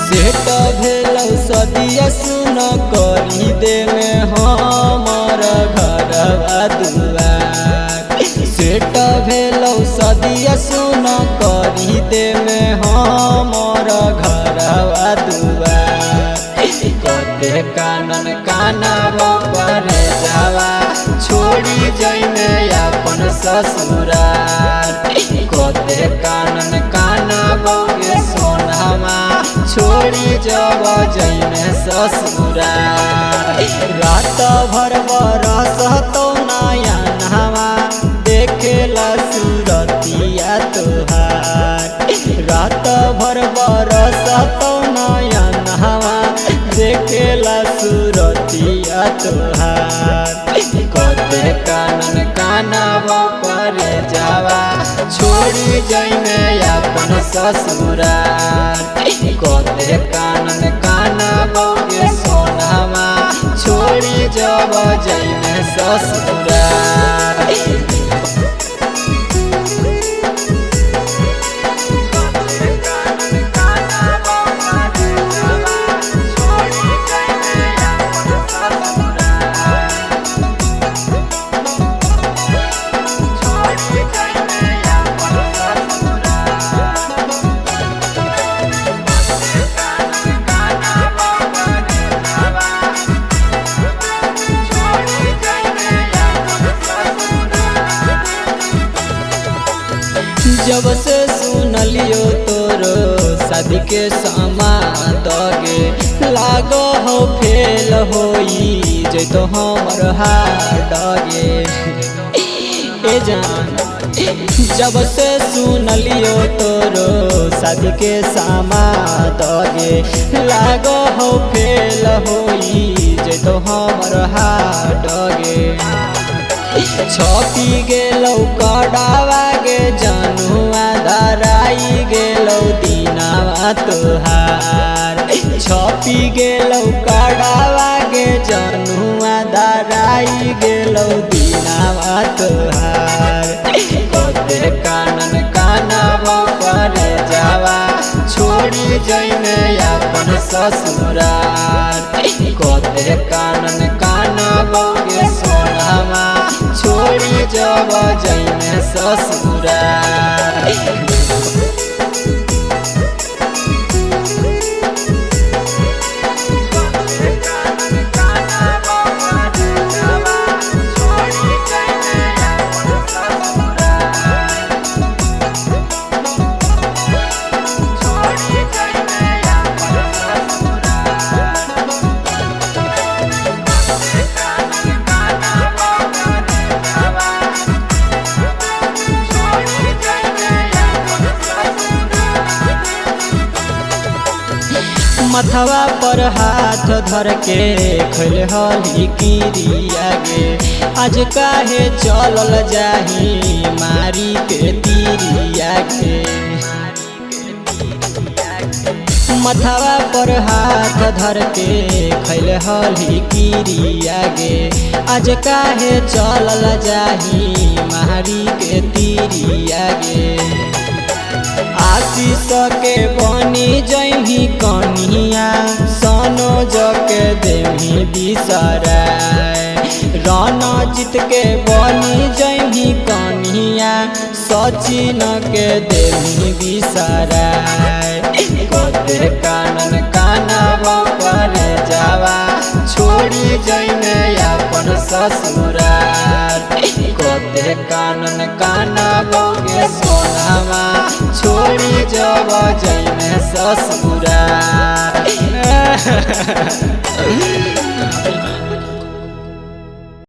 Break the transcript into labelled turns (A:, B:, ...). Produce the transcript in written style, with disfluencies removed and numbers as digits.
A: Set भेलौ सदिया सुन करी दे में हमर घरवा दुआर। सेट भेलौ सदिया सुन करी दे में हमर घरवा दुआर। कते कानन कानबो करे जावा छोड़ी जइने अपन ससुरार। कते कानन कानबो के सोनामा छोड़ी जब जइने ससुरार। रात भर बरसतौ नया नहवा देखेला सूरतिया तोहार। रात भर बरसतौ नया नहवा देखेला सूरतिया तोहार। कते कानन कानबो करे जावा छोड़ी जइने अपन ससुरार। कते कानन कानबो के सोनामा छोड़ी जब जइने ससुरार। जब से सुनलियो तोरो शादी के समाद गे लागो हो फेल होई जैतो हमर हाड गे। ए जान जब से सुनलियो तोरो शादी के समाद गे लागो हो फेल होई जैतो हमर हाड गे। छपी गेलौ कडावा गे जनुआ धराई गेलौ दीनावा तोहार। छपी गेलौ कडावा गे जनुआ धराई गेलौ दीनावा तोहार। कते कानन कानबो करे जावा छोड़ी जइने अपन ससुरार। कते कानन कानबो के सोनामा छोड़ी जब जइने ससुरार। मथवा पर हाथ धर के खैल हली किरिया गे आज काहे चलल जाही मारी के तीरिया गे। मथवा पर हाथ धर के खैल हली किरिया गे आज काहे चलल जाही मारी के तीरिया गे। आशीष के बनी जइही कनिया सनोज के देवी बिसराय। रणजीत के बनी जइही कनिया सचिन के देवी बिसराय। कते कानन कानबो करे जावा छोड़ी जइने अपन ससुरार। कते कानन कानबो के सोनामा छोड़ी जब जइने ससुरार।